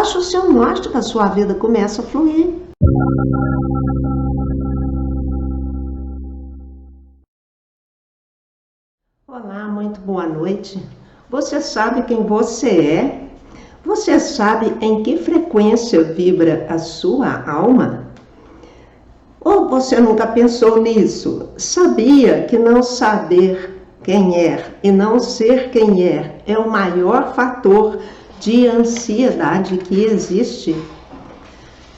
ache o seu norte que a sua vida começa a fluir. Olá, muito boa noite. Você sabe quem você é? Você sabe em que frequência vibra a sua alma? Ou você nunca pensou nisso? Sabia que não saber quem é e não ser quem é o maior fator de ansiedade que existe?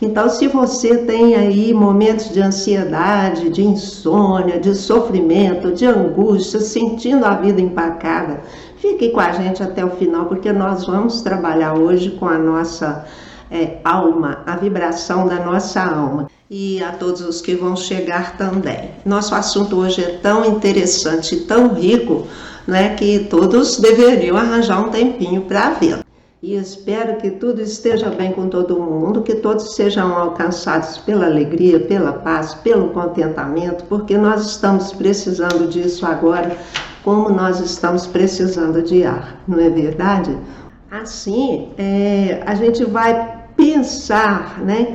Então, se você tem aí momentos de ansiedade, de insônia, de sofrimento, de angústia, sentindo a vida empacada, fique com a gente até o final, porque nós vamos trabalhar hoje com a nossa alma, a vibração da nossa alma. E a todos os que vão chegar também. Nosso assunto hoje é tão interessante e tão rico, né, que todos deveriam arranjar um tempinho para vê-lo. E espero que tudo esteja bem com todo mundo, que todos sejam alcançados pela alegria, pela paz, pelo contentamento, porque nós estamos precisando disso agora, como nós estamos precisando de ar, não é verdade? Assim, a gente vai pensar, né,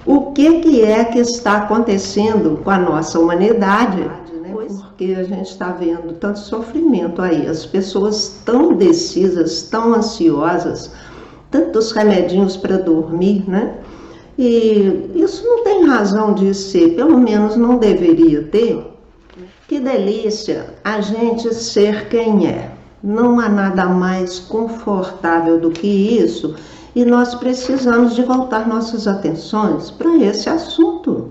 o que é que está acontecendo com a nossa humanidade, né? Porque a gente está vendo tanto sofrimento aí, as pessoas tão indecisas, tão ansiosas, tantos remedinhos para dormir, né? E isso não tem razão de ser, pelo menos não deveria ter. Que delícia a gente ser quem é. Não há nada mais confortável do que isso. E nós precisamos de voltar nossas atenções para esse assunto.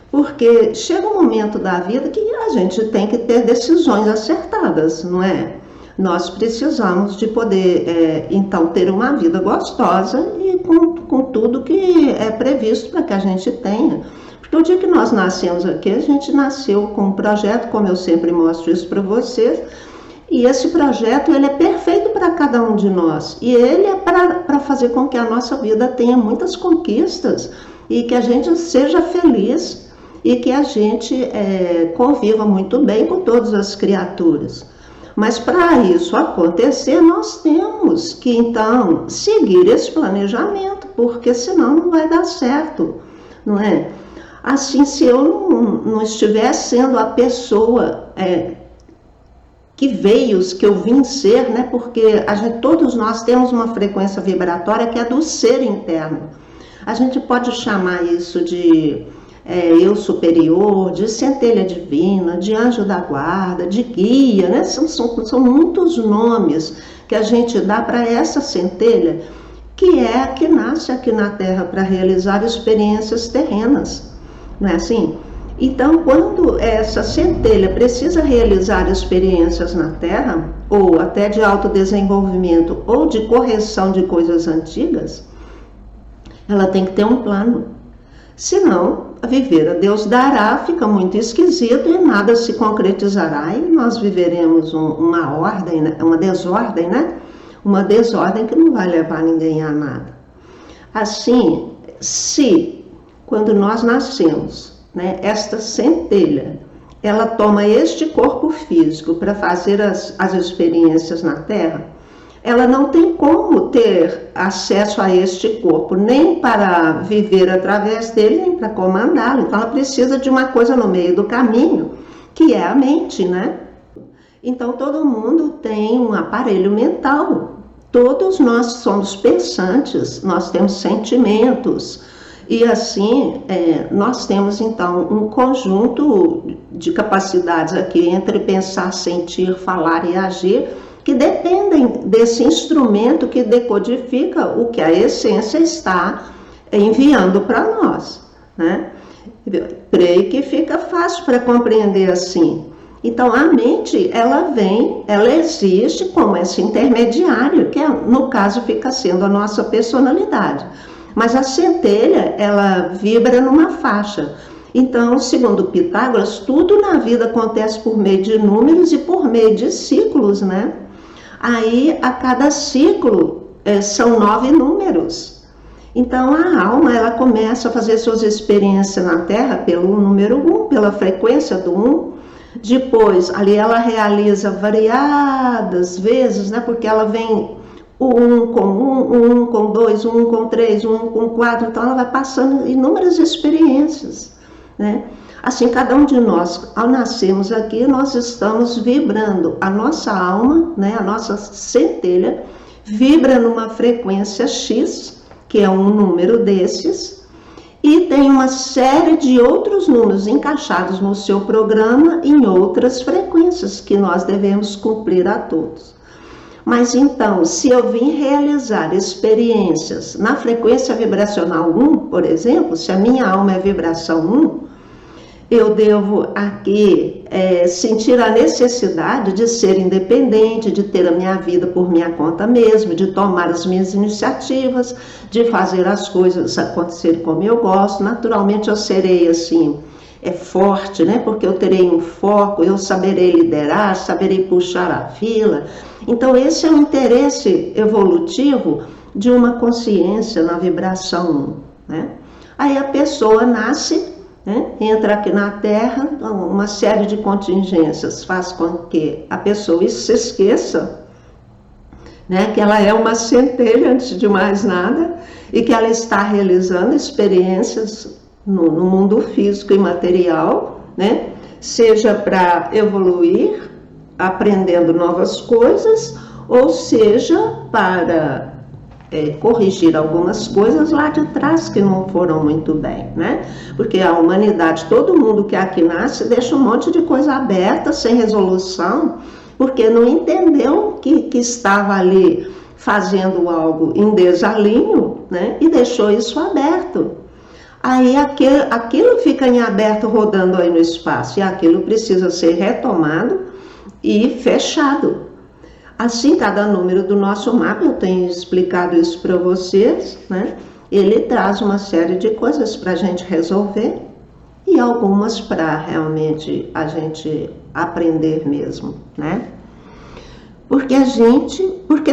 Porque chega um momento da vida que a gente tem que ter decisões acertadas, não é? Nós precisamos de poder, então, ter uma vida gostosa e com tudo que é previsto para que a gente tenha. Porque o dia que nós nascemos aqui, a gente nasceu com um projeto, como eu sempre mostro isso para vocês, e esse projeto ele é perfeito para cada um de nós. E ele é para fazer com que a nossa vida tenha muitas conquistas e que a gente seja feliz e que a gente conviva muito bem com todas as criaturas. Mas para isso acontecer, nós temos que então seguir esse planejamento, porque senão não vai dar certo, não é? Assim, se eu não estiver sendo a pessoa que veio, que eu vim ser, né? Porque todos nós temos uma frequência vibratória que é do ser interno. A gente pode chamar isso de eu superior, de centelha divina, de anjo da guarda, de guia, né? São muitos nomes que a gente dá para essa centelha, que é a que nasce aqui na Terra para realizar experiências terrenas, não é assim? Então, quando essa centelha precisa realizar experiências na Terra, ou até de autodesenvolvimento, ou de correção de coisas antigas, ela tem que ter um plano. Senão, a viver a Deus dará fica muito esquisito e nada se concretizará, e nós viveremos uma ordem, né? Uma desordem, né? Uma desordem que não vai levar ninguém a nada. Assim, quando nós nascemos, né, esta centelha, ela toma este corpo físico para fazer as experiências na Terra, ela não tem como ter acesso a este corpo, nem para viver através dele, nem para comandá-lo. Então ela precisa de uma coisa no meio do caminho, que é a mente, né? Então todo mundo tem um aparelho mental. Todos nós somos pensantes, nós temos sentimentos. E assim, nós temos então um conjunto de capacidades aqui entre pensar, sentir, falar e agir, que dependem desse instrumento que decodifica o que a essência está enviando para nós, né? Creio que fica fácil para compreender assim. Então a mente, ela existe como esse intermediário, que no caso fica sendo a nossa personalidade. Mas a centelha, ela vibra numa faixa. Então, segundo Pitágoras, tudo na vida acontece por meio de números e por meio de ciclos, né? Aí, a cada ciclo, são 9 números. Então, a alma, ela começa a fazer suas experiências na Terra pelo número 1, pela frequência do 1. Depois, ali ela realiza variadas vezes, né? Porque ela vem o 1 com 1, o 1 com 2, o 1 com 3, o 1 com 4, então ela vai passando inúmeras experiências, né? Assim, cada um de nós, ao nascermos aqui, nós estamos vibrando, a nossa alma, né, a nossa centelha, vibra numa frequência X, que é um número desses, e tem uma série de outros números encaixados no seu programa em outras frequências que nós devemos cumprir a todos. Mas então, se eu vim realizar experiências na frequência vibracional 1, por exemplo, se a minha alma é vibração 1, eu devo aqui sentir a necessidade de ser independente, de ter a minha vida por minha conta mesmo, de tomar as minhas iniciativas, de fazer as coisas acontecerem como eu gosto. Naturalmente eu serei assim, forte, né? Porque eu terei um foco, eu saberei liderar, saberei puxar a fila. Então esse é o interesse evolutivo de uma consciência na vibração 1, né? Aí a pessoa nasce, né? Entra aqui na Terra, uma série de contingências faz com que a pessoa se esqueça, né, que ela é uma centelha antes de mais nada e que ela está realizando experiências no mundo físico e material, né, seja para evoluir, aprendendo novas coisas, ou seja para corrigir algumas coisas lá de trás que não foram muito bem, né? Porque a humanidade, todo mundo que aqui nasce, deixa um monte de coisa aberta, sem resolução, porque não entendeu que estava ali fazendo algo em desalinho, né? E deixou isso aberto. Aí aquilo fica em aberto, rodando aí no espaço, e aquilo precisa ser retomado e fechado. Assim, cada número do nosso mapa, eu tenho explicado isso para vocês, né? Ele traz uma série de coisas para a gente resolver e algumas para realmente a gente aprender mesmo, né? Porque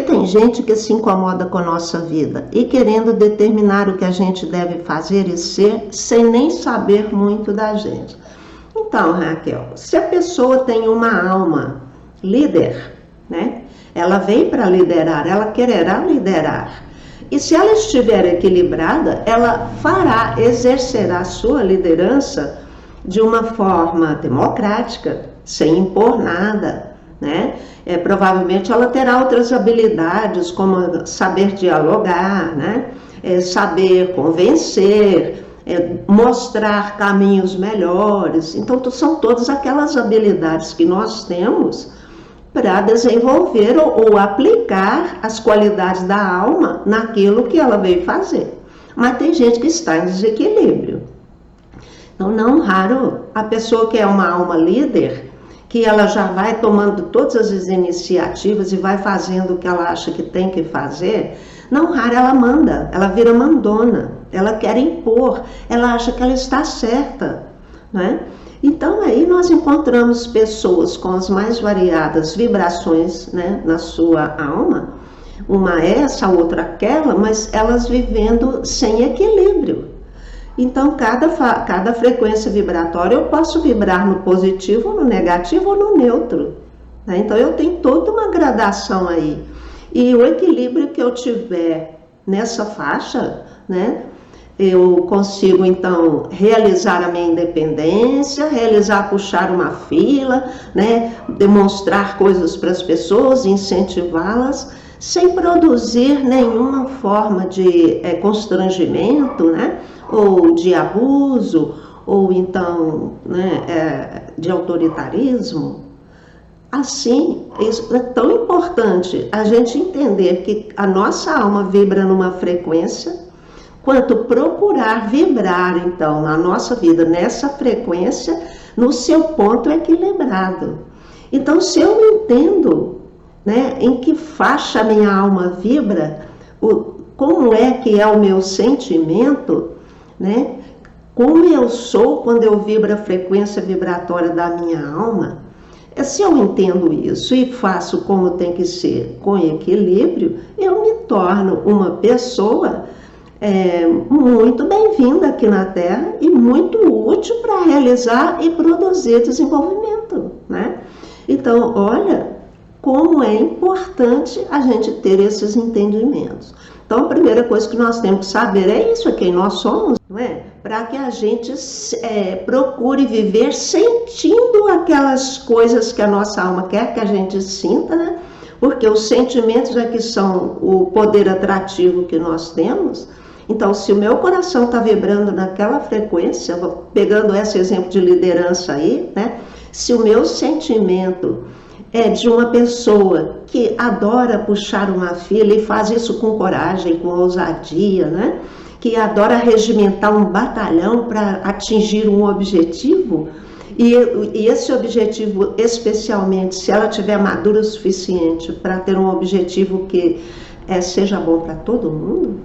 tem gente que se incomoda com a nossa vida e querendo determinar o que a gente deve fazer e ser sem nem saber muito da gente. Então, Raquel, se a pessoa tem uma alma líder, né? Ela vem para liderar, ela quererá liderar. E se ela estiver equilibrada, ela exercerá a sua liderança de uma forma democrática, sem impor nada, né? Provavelmente ela terá outras habilidades, como saber dialogar, né? Saber convencer, mostrar caminhos melhores. Então, são todas aquelas habilidades que nós temos para desenvolver ou aplicar as qualidades da alma naquilo que ela veio fazer. Mas tem gente que está em desequilíbrio. Então, não raro, a pessoa que é uma alma líder, que ela já vai tomando todas as iniciativas e vai fazendo o que ela acha que tem que fazer, não raro ela manda, ela vira mandona, ela quer impor, ela acha que ela está certa, né? Então aí nós encontramos pessoas com as mais variadas vibrações, né, na sua alma, uma essa, a outra aquela, mas elas vivendo sem equilíbrio. Então cada frequência vibratória eu posso vibrar no positivo, no negativo ou no neutro, né? Então eu tenho toda uma gradação aí. E o equilíbrio que eu tiver nessa faixa, né, eu consigo, então, realizar a minha independência, puxar uma fila, né? Demonstrar coisas para as pessoas, incentivá-las, sem produzir nenhuma forma de constrangimento, né? Ou de abuso, ou então, né, de autoritarismo. Assim, isso é tão importante a gente entender que a nossa alma vibra numa frequência, quanto procurar vibrar, então, na nossa vida, nessa frequência, no seu ponto equilibrado. Então, se eu não entendo, né, em que faixa a minha alma vibra, como é que é o meu sentimento, né, como eu sou quando eu vibro a frequência vibratória da minha alma, se eu entendo isso e faço como tem que ser, com equilíbrio, eu me torno uma pessoa muito bem-vinda aqui na Terra e muito útil para realizar e produzir desenvolvimento, né? Então, olha, como é importante a gente ter esses entendimentos. Então, a primeira coisa que nós temos que saber é isso, é quem nós somos, não é? Para que a gente procure viver sentindo aquelas coisas que a nossa alma quer que a gente sinta, né? Porque os sentimentos é que são o poder atrativo que nós temos. Então, se o meu coração está vibrando naquela frequência, pegando esse exemplo de liderança aí, né? Se o meu sentimento é de uma pessoa que adora puxar uma fila e faz isso com coragem, com ousadia, né? Que adora regimentar um batalhão para atingir um objetivo, e esse objetivo, especialmente, se ela tiver madura o suficiente para ter um objetivo que seja bom para todo mundo,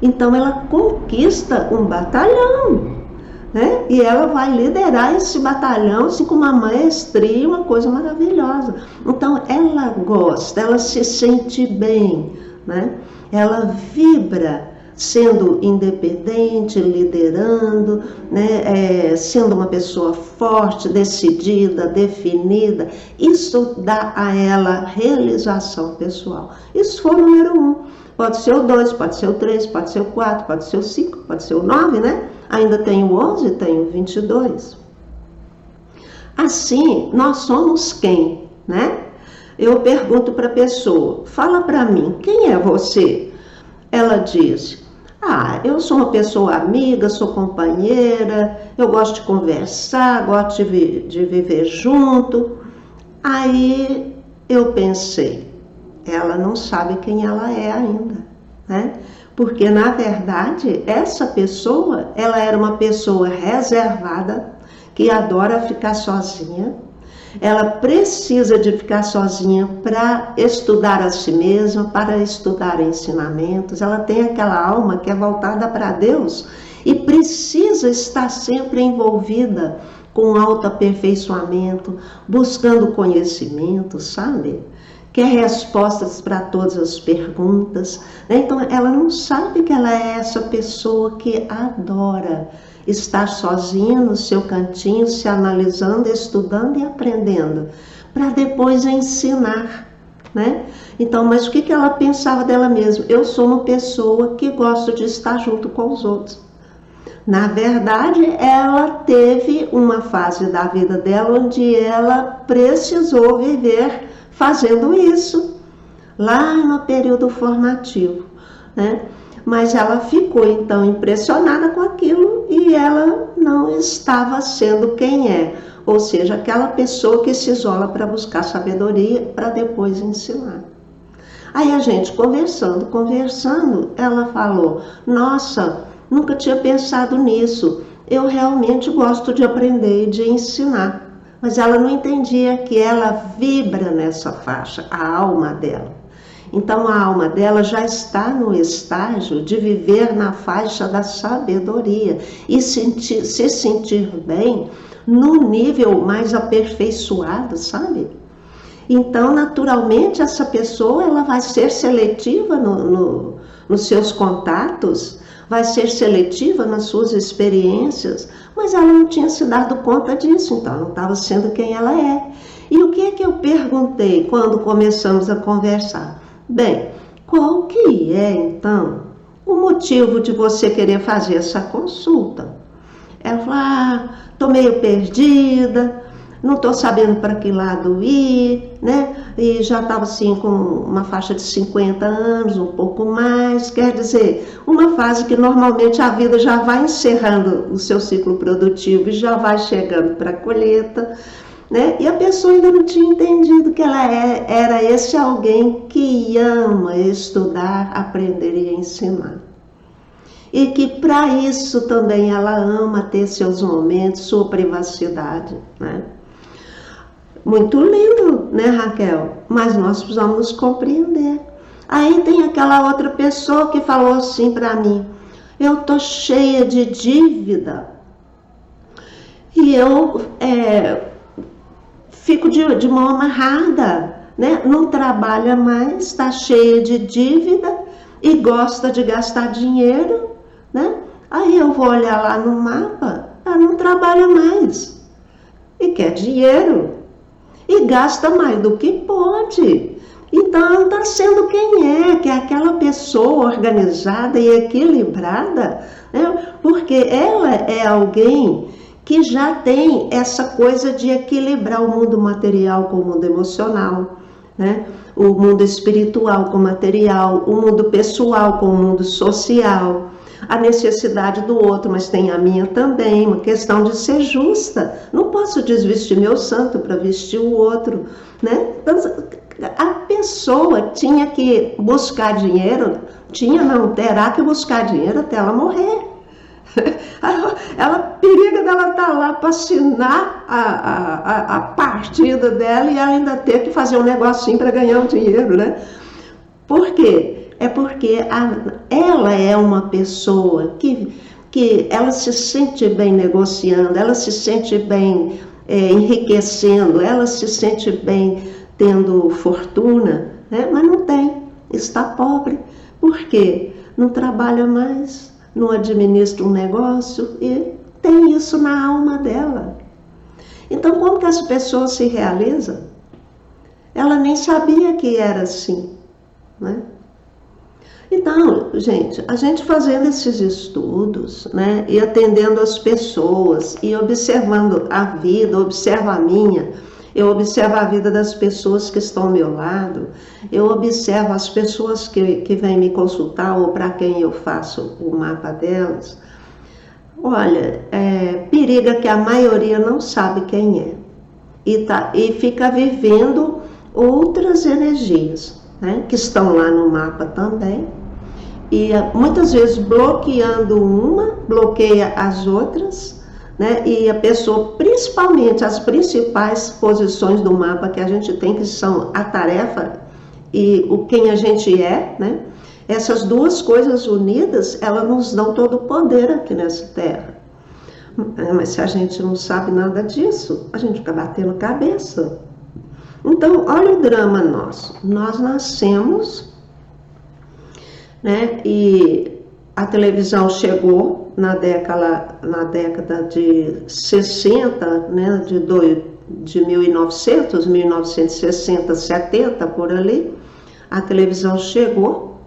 então ela conquista um batalhão, né? E ela vai liderar esse batalhão assim, com uma maestria, uma coisa maravilhosa. Então ela gosta, ela se sente bem, né? Ela vibra sendo independente, liderando, né? Sendo uma pessoa forte, decidida, definida. Isso dá a ela realização pessoal. Isso foi o número 1. Pode ser o 2, pode ser o 3, pode ser o 4, pode ser o 5, pode ser o 9, né? Ainda tem o 11, tem o 22. Assim, nós somos quem, né? Eu pergunto para a pessoa, fala para mim, quem é você? Ela diz, eu sou uma pessoa amiga, sou companheira, eu gosto de conversar, gosto de viver junto. Aí eu pensei, ela não sabe quem ela é ainda, né? Porque, na verdade, essa pessoa, ela era uma pessoa reservada, que adora ficar sozinha. Ela precisa de ficar sozinha para estudar a si mesma, para estudar ensinamentos. Ela tem aquela alma que é voltada para Deus e precisa estar sempre envolvida com autoaperfeiçoamento, buscando conhecimento, sabe? Quer respostas para todas as perguntas, né? Então ela não sabe que ela é essa pessoa que adora estar sozinha no seu cantinho, se analisando, estudando e aprendendo, para depois ensinar, né? Então, mas o que ela pensava dela mesma? Eu sou uma pessoa que gosto de estar junto com os outros. Na verdade, ela teve uma fase da vida dela onde ela precisou viver fazendo isso, lá no período formativo, né? Mas ela ficou então impressionada com aquilo e ela não estava sendo quem é, ou seja, aquela pessoa que se isola para buscar sabedoria para depois ensinar. Aí a gente conversando, ela falou, nossa, nunca tinha pensado nisso, eu realmente gosto de aprender e de ensinar. Mas ela não entendia que ela vibra nessa faixa, a alma dela. Então a alma dela já está no estágio de viver na faixa da sabedoria e se sentir bem no nível mais aperfeiçoado, sabe? Então, naturalmente, essa pessoa ela vai ser seletiva nos seus contatos, vai ser seletiva nas suas experiências, mas ela não tinha se dado conta disso, então ela não estava sendo quem ela é. E o que é que eu perguntei quando começamos a conversar? Bem, qual que é, então, o motivo de você querer fazer essa consulta? Ela falou, estou meio perdida, não estou sabendo para que lado ir, né? E já estava assim com uma faixa de 50 anos, um pouco mais, quer dizer, uma fase que normalmente a vida já vai encerrando o seu ciclo produtivo e já vai chegando para a colheita, né? E a pessoa ainda não tinha entendido que ela era esse alguém que ama estudar, aprender e ensinar. E que para isso também ela ama ter seus momentos, sua privacidade, né? Muito lindo, né, Raquel? Mas nós precisamos nos compreender. Aí tem aquela outra pessoa que falou assim para mim, eu tô cheia de dívida e eu fico de mão amarrada, né? Não trabalha mais, está cheia de dívida e gosta de gastar dinheiro, né? Aí eu vou olhar lá no mapa, ela não trabalha mais e quer dinheiro. e gasta mais do que pode. Então, ela não está sendo quem é, que é aquela pessoa organizada e equilibrada, né? Porque ela é alguém que já tem essa coisa de equilibrar o mundo material com o mundo emocional, né? O mundo espiritual com o material, o mundo pessoal com o mundo social, a necessidade do outro, mas tem a minha também, uma questão de ser justa. Não posso desvestir meu santo para vestir o outro, né? Então, a pessoa tinha que buscar dinheiro, terá que buscar dinheiro até ela morrer. Ela periga dela estar lá para assinar a partida dela e ela ainda ter que fazer um negocinho para ganhar o dinheiro, né? Por quê? É porque ela é uma pessoa que ela se sente bem negociando, ela se sente bem enriquecendo, ela se sente bem tendo fortuna, né? Mas não tem, está pobre. Por quê? Não trabalha mais, não administra um negócio e tem isso na alma dela. Então, como que as pessoas se realizam? Ela nem sabia que era assim, né? Então, gente, a gente fazendo esses estudos, né, e atendendo as pessoas, e observando a vida, observo a minha, eu observo a vida das pessoas que estão ao meu lado, eu observo as pessoas que vêm me consultar ou para quem eu faço o mapa delas. Olha, periga que a maioria não sabe quem é e fica vivendo outras energias, né, que estão lá no mapa também, e muitas vezes bloqueando uma, bloqueia as outras, né, e a pessoa, principalmente as principais posições do mapa que a gente tem, que são a tarefa e quem a gente é, né, essas duas coisas unidas, elas nos dão todo o poder aqui nessa terra. Mas se a gente não sabe nada disso, a gente fica batendo cabeça. Então, olha o drama nosso. Nós nascemos, né, e a televisão chegou na década de 60, né, de 1960, 70, por ali. A televisão chegou,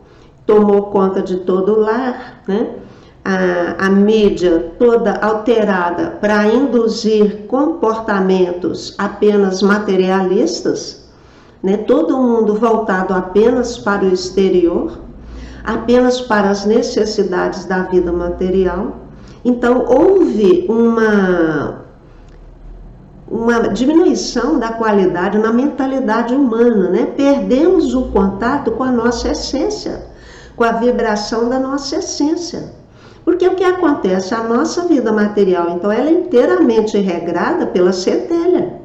tomou conta de todo o lar, né? A mídia toda alterada para induzir comportamentos apenas materialistas, né? Todo mundo voltado apenas para o exterior, apenas para as necessidades da vida material. Então, houve uma diminuição da qualidade na mentalidade humana, né? Perdemos o contato com a nossa essência, com a vibração da nossa essência. Porque o que acontece? A nossa vida material, então, ela é inteiramente regrada pela centelha,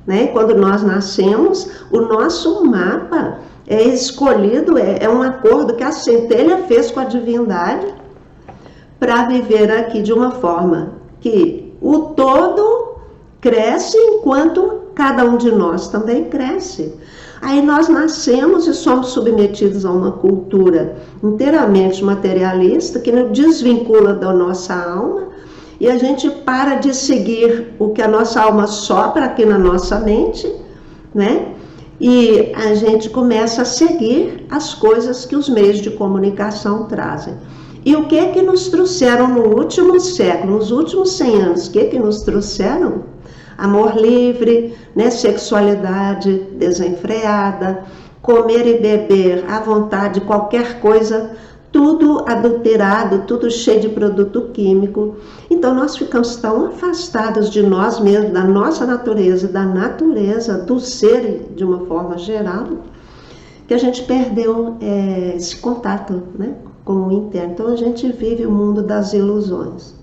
né? Quando nós nascemos, o nosso mapa é escolhido, é um acordo que a centelha fez com a divindade para viver aqui de uma forma que o todo cresce enquanto cada um de nós também cresce. Aí nós nascemos e somos submetidos a uma cultura inteiramente materialista que nos desvincula da nossa alma e a gente para de seguir o que a nossa alma sopra aqui na nossa mente, né? E a gente começa a seguir as coisas que os meios de comunicação trazem. E o que que nos trouxeram no último século, nos últimos 100 anos? O que que nos trouxeram? Amor livre, né? Sexualidade desenfreada, comer e beber à vontade, qualquer coisa, tudo adulterado, tudo cheio de produto químico. Então nós ficamos tão afastados de nós mesmos, da nossa natureza, da natureza, do ser de uma forma geral, que a gente perdeu esse contato, né, com o interno. Então a gente vive o mundo das ilusões.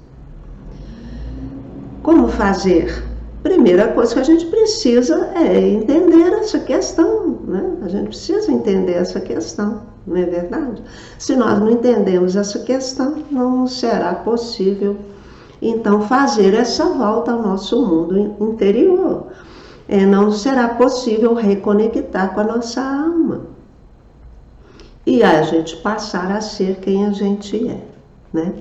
Como fazer? Primeira coisa que a gente precisa é entender essa questão, né? A gente precisa entender essa questão, não é verdade? Se nós não entendemos essa questão, não será possível, então, fazer essa volta ao nosso mundo interior. Não será possível reconectar com a nossa alma. E a gente passar a ser quem a gente é, né?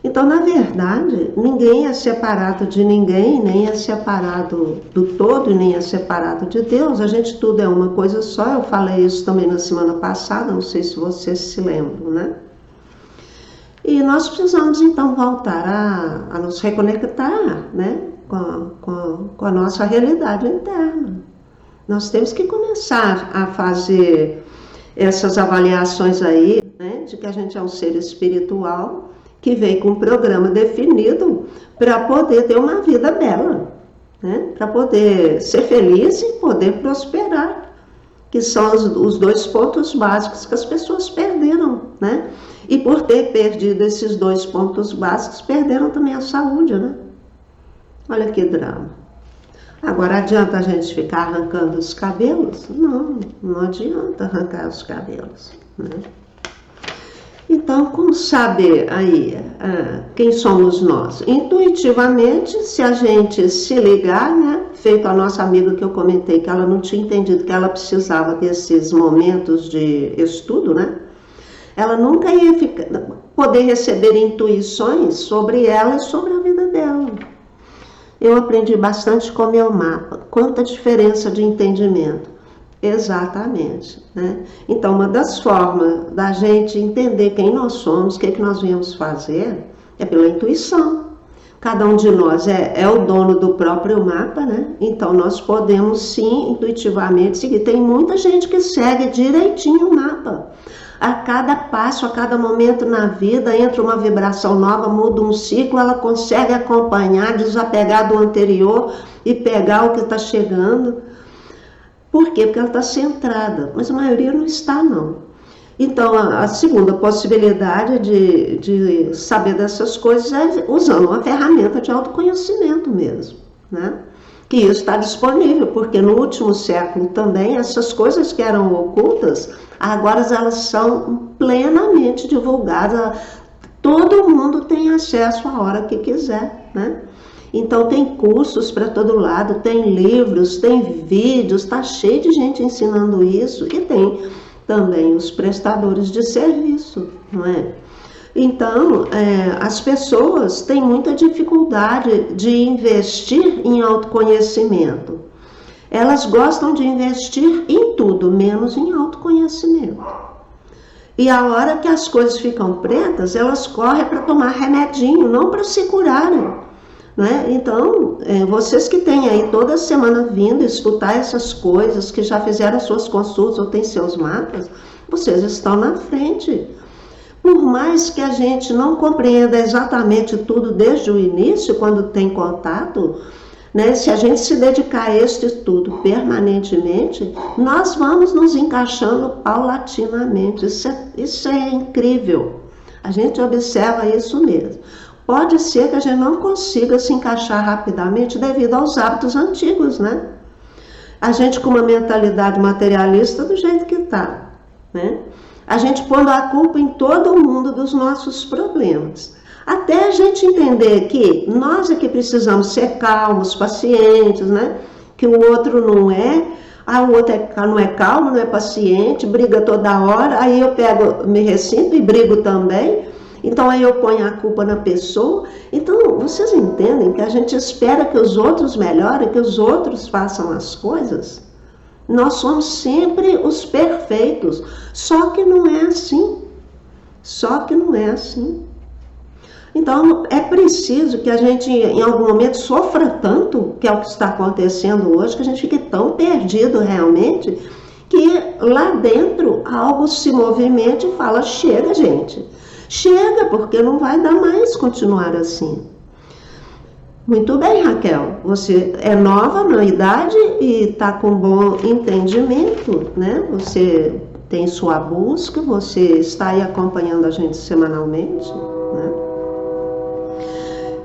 Então, na verdade, ninguém é separado de ninguém, nem é separado do todo, nem é separado de Deus. A gente tudo é uma coisa só. Eu falei isso também na semana passada, não sei se vocês se lembram, né? E nós precisamos, então, voltar a nos reconectar, né? Com a nossa realidade interna. Nós temos que começar a fazer essas avaliações aí, né? De que a gente é um ser espiritual, que vem com um programa definido para poder ter uma vida bela, né? Para poder ser feliz e poder prosperar, que são os dois pontos básicos que as pessoas perderam, né? E por ter perdido esses dois pontos básicos, perderam também a saúde, né? Olha que drama. Agora, adianta a gente ficar arrancando os cabelos? Não, não adianta arrancar os cabelos, né? Então, como saber aí quem somos nós? Intuitivamente, se a gente se ligar, né? Feito a nossa amiga que eu comentei, que ela não tinha entendido que ela precisava desses momentos de estudo, né? Ela nunca ia poder receber intuições sobre ela e sobre a vida dela. Eu aprendi bastante com o meu mapa. Quanta diferença de entendimento. Exatamente, né? Então, uma das formas da gente entender quem nós somos, o que nós viemos fazer, é pela intuição. Cada um de nós é o dono do próprio mapa, né? Então, nós podemos, sim, intuitivamente seguir. Tem muita gente que segue direitinho o mapa. A cada passo, a cada momento na vida, entra uma vibração nova, muda um ciclo, ela consegue acompanhar, desapegar do anterior e pegar o que está chegando. Por quê? Porque ela está centrada, mas a maioria não está, não. Então, a segunda possibilidade de saber dessas coisas é usando uma ferramenta de autoconhecimento mesmo, né? Que isso está disponível, porque no último século também essas coisas que eram ocultas, agora elas são plenamente divulgadas. Todo mundo tem acesso a hora que quiser, né? Então tem cursos para todo lado, tem livros, tem vídeos, está cheio de gente ensinando isso, e tem também os prestadores de serviço, não é? Então, as pessoas têm muita dificuldade de investir em autoconhecimento. Elas gostam de investir em tudo, menos em autoconhecimento. E a hora que as coisas ficam pretas, elas correm para tomar remedinho, não para se curarem, né? Então, vocês que têm aí toda semana vindo escutar essas coisas, que já fizeram suas consultas ou têm seus mapas, vocês estão na frente. Por mais que a gente não compreenda exatamente tudo desde o início, quando tem contato, né, se a gente se dedicar a este estudo permanentemente, nós vamos nos encaixando paulatinamente. Isso é incrível. A gente observa isso mesmo. Pode ser que a gente não consiga se encaixar rapidamente devido aos hábitos antigos, né? A gente com uma mentalidade materialista do jeito que está, né? A gente pondo a culpa em todo mundo dos nossos problemas. Até a gente entender que nós é que precisamos ser calmos, pacientes, né? Que o outro não é, o outro não é calmo, não é paciente, briga toda hora, aí eu me ressinto e brigo também, então aí eu ponho a culpa na pessoa. Então, vocês entendem que a gente espera que os outros melhorem, que os outros façam as coisas? Nós somos sempre os perfeitos, só que não é assim. Só que não é assim. Então, é preciso que a gente, em algum momento, sofra tanto, que é o que está acontecendo hoje, que a gente fique tão perdido realmente, que lá dentro algo se movimente e fala, chega, gente. Chega, porque não vai dar mais continuar assim. Muito bem, Raquel, você é nova na idade e está com bom entendimento, né? Você tem sua busca, você está aí acompanhando a gente semanalmente, né?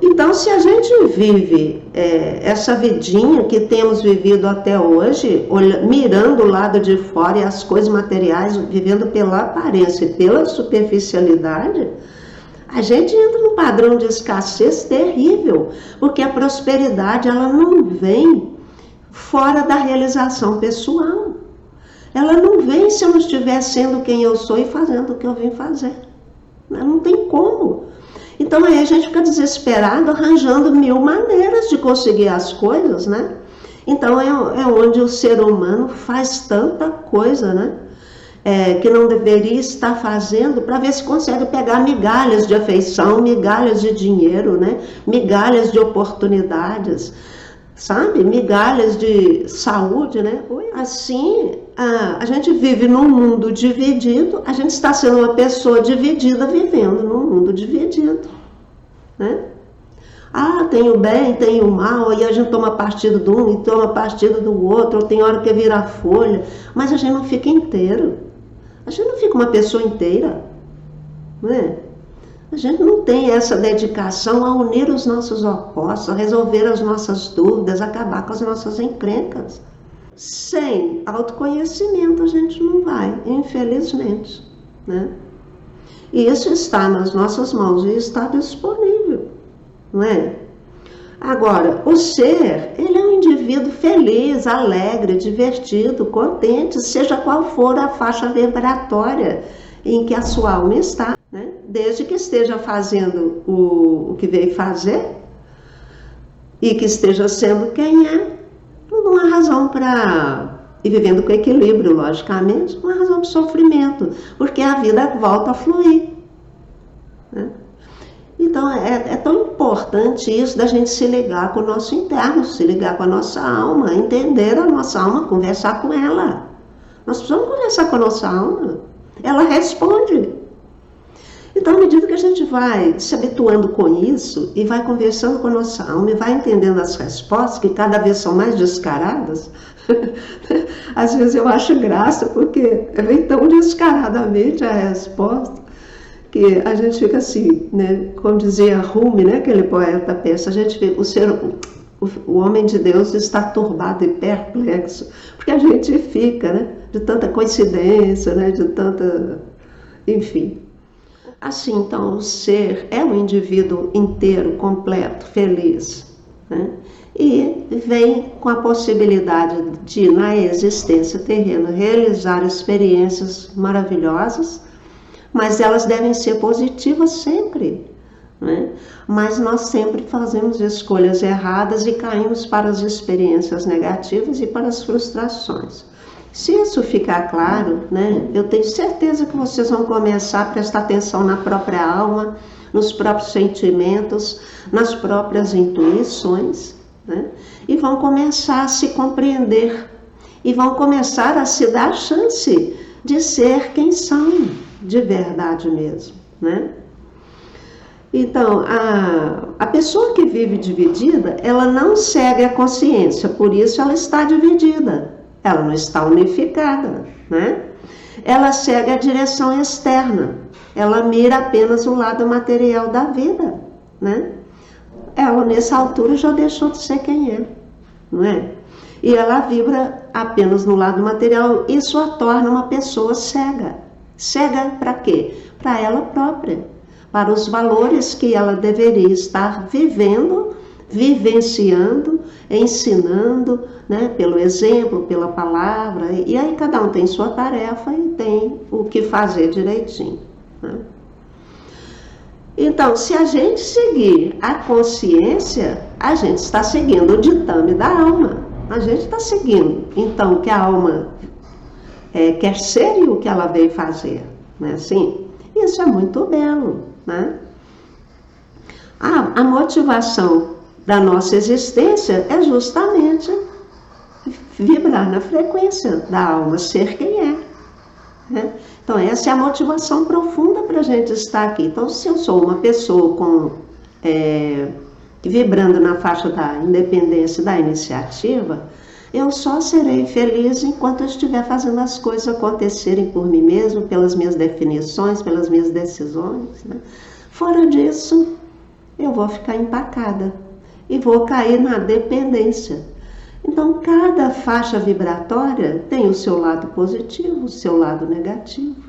Então, se a gente vive essa vidinha que temos vivido até hoje, mirando o lado de fora e as coisas materiais, vivendo pela aparência e pela superficialidade, a gente entra num padrão de escassez terrível, porque a prosperidade ela não vem fora da realização pessoal. Ela não vem se eu não estiver sendo quem eu sou e fazendo o que eu vim fazer. Não tem como. Então, Então aí a gente fica desesperado, arranjando mil maneiras de conseguir as coisas, né? Então é onde o ser humano faz tanta coisa, né? Que não deveria estar fazendo, para ver se consegue pegar migalhas de afeição, migalhas de dinheiro, né? Migalhas de oportunidades, sabe? Migalhas de saúde, né? Assim, a gente vive num mundo dividido, a gente está sendo uma pessoa dividida vivendo num mundo dividido, né? Tem o bem, tem o mal, e a gente toma partido de um e toma partido do outro, ou tem hora que vira folha, mas a gente não fica inteiro. A gente não fica uma pessoa inteira, né? A gente não tem essa dedicação a unir os nossos opostos, a resolver as nossas dúvidas, acabar com as nossas encrencas. Sem autoconhecimento a gente não vai, infelizmente, né? E isso está nas nossas mãos e está disponível, não é? Agora, o ser, ele é um indivíduo feliz, alegre, divertido, contente, seja qual for a faixa vibratória em que a sua alma está, né? Desde que esteja fazendo o que veio fazer e que esteja sendo quem é, não há razão para ir vivendo com equilíbrio, logicamente, não há razão de sofrimento, porque a vida volta a fluir, né? Então é tão importante isso da gente se ligar com o nosso interno, se ligar com a nossa alma, entender a nossa alma, conversar com ela. Nós precisamos conversar com a nossa alma, ela responde. Então, à medida que a gente vai se habituando com isso e vai conversando com a nossa alma e vai entendendo as respostas, que cada vez são mais descaradas, às vezes eu acho graça, porque vem tão descaradamente a resposta, que a gente fica assim, né? Como dizia Rumi, né? Aquele poeta persa, a gente vê o homem de Deus está turbado e perplexo, porque a gente fica, né? De tanta coincidência, né? De tanta, enfim. Assim, então, o ser é um indivíduo inteiro, completo, feliz, né? E vem com a possibilidade de, na existência terrena, realizar experiências maravilhosas, mas elas devem ser positivas sempre, né? Mas nós sempre fazemos escolhas erradas e caímos para as experiências negativas e para as frustrações. Se isso ficar claro, né, eu tenho certeza que vocês vão começar a prestar atenção na própria alma, nos próprios sentimentos, nas próprias intuições, né, e vão começar a se compreender e vão começar a se dar a chance de ser quem são de verdade mesmo, né? Então, a pessoa que vive dividida, ela não segue a consciência, por isso ela está dividida. Ela não está unificada, né? Ela segue a direção externa. Ela mira apenas o lado material da vida, né? Ela, nessa altura, já deixou de ser quem é, não é? E ela vibra apenas no lado material. Isso a torna uma pessoa cega. Cega para quê? Para ela própria. Para os valores que ela deveria estar vivendo, vivenciando, ensinando, né, pelo exemplo, pela palavra, e aí cada um tem sua tarefa e tem o que fazer direitinho, né? Então, se a gente seguir a consciência, a gente está seguindo o ditame da alma, a gente está seguindo, então, o que a alma quer ser e o que ela veio fazer, né? Assim, isso é muito belo, né? A motivação da nossa existência é justamente vibrar na frequência da alma, ser quem é, né? Então essa é a motivação profunda para a gente estar aqui. Então, se eu sou uma pessoa vibrando na faixa da independência e da iniciativa, eu só serei feliz enquanto eu estiver fazendo as coisas acontecerem por mim mesmo, pelas minhas definições, pelas minhas decisões, né? Fora disso, eu vou ficar empacada e vou cair na dependência. Então, cada faixa vibratória tem o seu lado positivo, o seu lado negativo,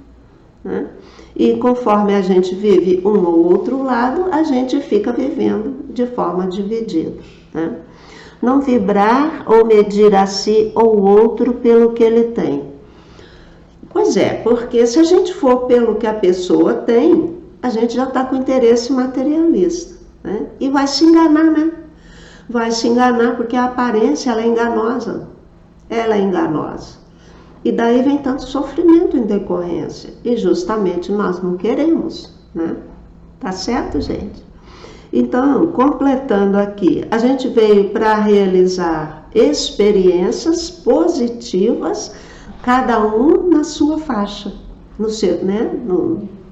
né? E conforme a gente vive um ou outro lado, a gente fica vivendo de forma dividida, né? Não vibrar ou medir a si ou o outro pelo que ele tem. Pois é, porque se a gente for pelo que a pessoa tem, a gente já está com interesse materialista, né? E vai se enganar, né? Vai se enganar porque a aparência, ela é enganosa. Ela é enganosa. E daí vem tanto sofrimento em decorrência. E justamente nós não queremos, né? Tá certo, gente? Então, completando aqui, a gente veio para realizar experiências positivas, cada um na sua faixa, no seu, né?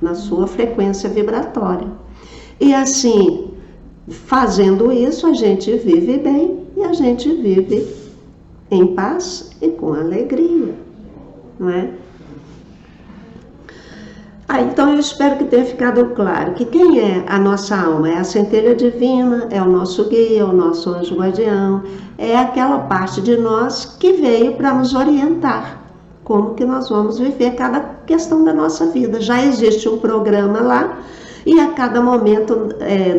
Na sua frequência vibratória. E assim, fazendo isso, a gente vive bem e a gente vive em paz e com alegria, não é? Então eu espero que tenha ficado claro que quem é a nossa alma? É a centelha divina, é o nosso guia, é o nosso anjo guardião, é aquela parte de nós que veio para nos orientar como que nós vamos viver cada questão da nossa vida. Já existe um programa lá e a cada momento,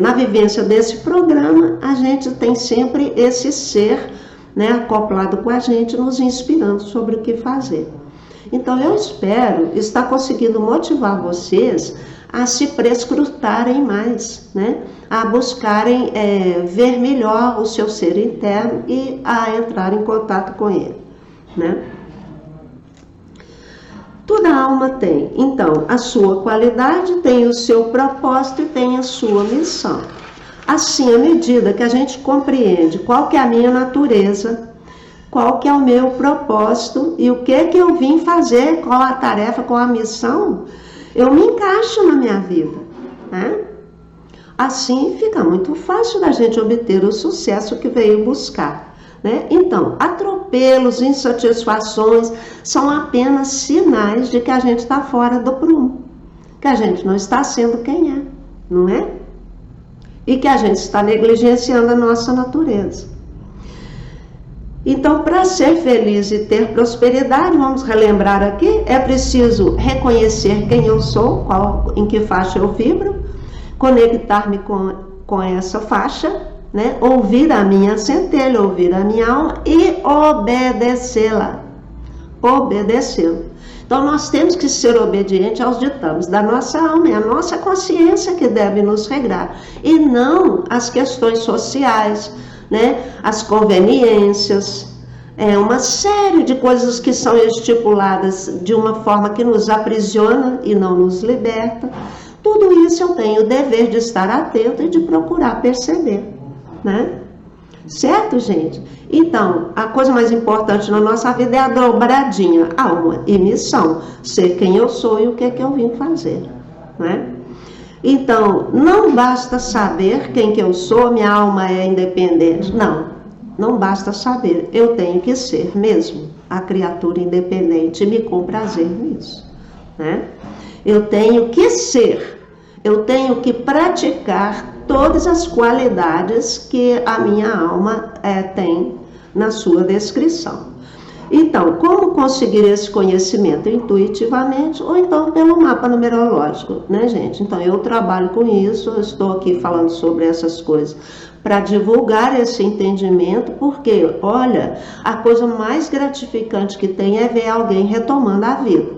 na vivência desse programa, a gente tem sempre esse ser, né, acoplado com a gente, nos inspirando sobre o que fazer. Então eu espero estar conseguindo motivar vocês a se prescrutarem mais, né? A buscarem ver melhor o seu ser interno e a entrar em contato com ele, né? Toda alma tem, então, a sua qualidade, tem o seu propósito e tem a sua missão. Assim, à medida que a gente compreende qual que é a minha natureza, qual que é o meu propósito e o que eu vim fazer, qual a tarefa, qual a missão, eu me encaixo na minha vida, né? Assim fica muito fácil da gente obter o sucesso que veio buscar, né? Então, atropelos, insatisfações são apenas sinais de que a gente está fora do prumo, que a gente não está sendo quem é, não é? E que a gente está negligenciando a nossa natureza. Então, para ser feliz e ter prosperidade, vamos relembrar aqui, é preciso reconhecer quem eu sou, em que faixa eu vibro, conectar-me com essa faixa, né? Ouvir a minha centelha, ouvir a minha alma e obedecê-la. Obedecê-la. Então, nós temos que ser obedientes aos ditames da nossa alma, é a nossa consciência que deve nos regrar, e não as questões sociais, né? As conveniências, uma série de coisas que são estipuladas de uma forma que nos aprisiona e não nos liberta. Tudo isso eu tenho o dever de estar atento e de procurar perceber, né? Certo, gente? Então, a coisa mais importante na nossa vida é a dobradinha, alma e missão, ser quem eu sou e o que eu vim fazer, né? Então, não basta saber quem que eu sou, minha alma é independente. Não basta saber. Eu tenho que ser mesmo a criatura independente e me comprazer nisso, né? Eu tenho que ser, eu tenho que praticar todas as qualidades que a minha alma tem na sua descrição. Então, como conseguir esse conhecimento? Intuitivamente ou então pelo mapa numerológico, né, gente? Então, eu trabalho com isso, eu estou aqui falando sobre essas coisas para divulgar esse entendimento, porque, olha, a coisa mais gratificante que tem é ver alguém retomando a vida.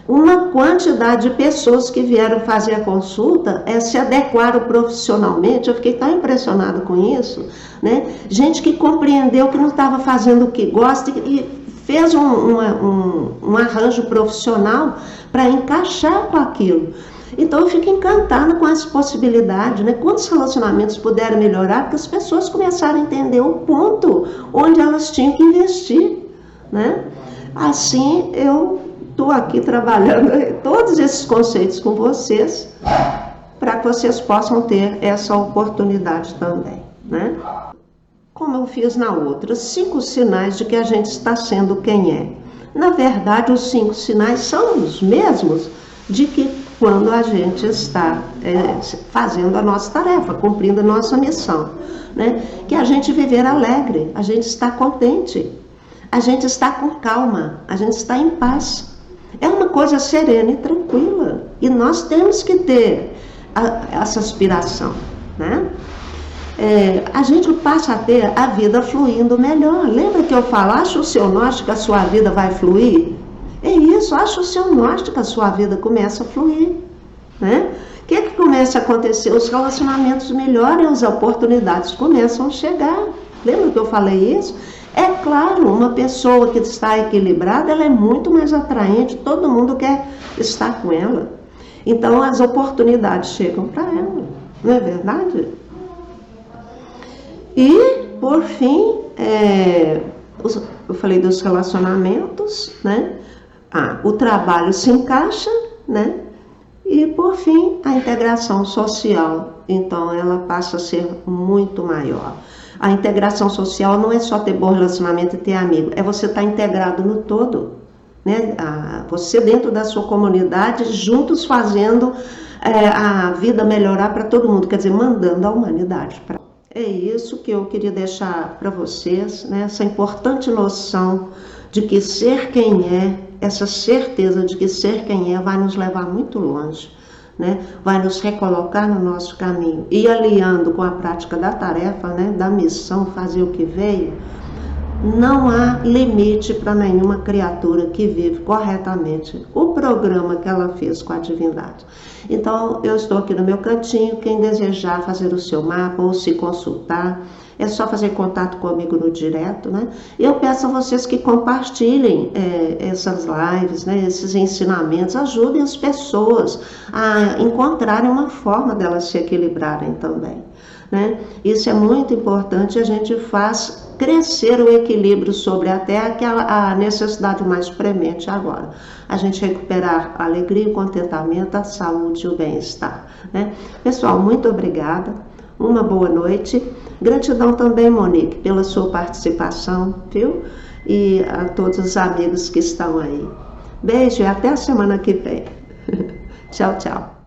Uma quantidade de pessoas que vieram fazer a consulta se adequaram profissionalmente, eu fiquei tão impressionada com isso, né? Gente que compreendeu que não estava fazendo o que gosta e fez um arranjo profissional para encaixar com aquilo. Então eu fico encantada com essa possibilidade, né? Quantos relacionamentos puderam melhorar, porque as pessoas começaram a entender o ponto onde elas tinham que investir, né? Assim eu estou aqui trabalhando todos esses conceitos com vocês, para que vocês possam ter essa oportunidade também, né? Como eu fiz na outra, 5 sinais de que a gente está sendo quem é. Na verdade, os 5 sinais são os mesmos de que quando a gente está fazendo a nossa tarefa, cumprindo a nossa missão, né? Que a gente viver alegre, a gente está contente, a gente está com calma, a gente está em paz. É uma coisa serena e tranquila. E nós temos que ter essa aspiração, né? A gente passa a ter a vida fluindo melhor. Lembra que eu falo, acha o seu norte que a sua vida vai fluir? É isso, acha o seu norte que a sua vida começa a fluir, né? que começa a acontecer? Os relacionamentos melhoram, as oportunidades começam a chegar. Lembra que eu falei isso? É claro, uma pessoa que está equilibrada, ela é muito mais atraente, todo mundo quer estar com ela. Então as oportunidades chegam para ela, não é verdade? E, por fim, eu falei dos relacionamentos, né? O trabalho se encaixa, né? E, por fim, a integração social. Então, ela passa a ser muito maior. A integração social não é só ter bom relacionamento e ter amigo, é você estar integrado no todo, né? Você dentro da sua comunidade, juntos fazendo a vida melhorar para todo mundo, quer dizer, mandando a humanidade para. É isso que eu queria deixar para vocês, né? Essa importante noção de que ser quem é, essa certeza de que ser quem é vai nos levar muito longe, né? Vai nos recolocar no nosso caminho. E aliando com a prática da tarefa, né? Da missão, fazer o que veio, não há limite para nenhuma criatura que vive corretamente o programa que ela fez com a divindade. Então, eu estou aqui no meu cantinho, quem desejar fazer o seu mapa ou se consultar, é só fazer contato comigo no direto, né? Eu peço a vocês que compartilhem essas lives, né? Esses ensinamentos, ajudem as pessoas a encontrarem uma forma delas se equilibrarem também, né? Isso é muito importante, a gente faz crescer o equilíbrio sobre a Terra, que é a necessidade mais premente agora. A gente recuperar a alegria, o contentamento, a saúde e o bem-estar, né? Pessoal, muito obrigada, uma boa noite. Gratidão também, Monique, pela sua participação, viu? E a todos os amigos que estão aí. Beijo e até a semana que vem. Tchau, tchau.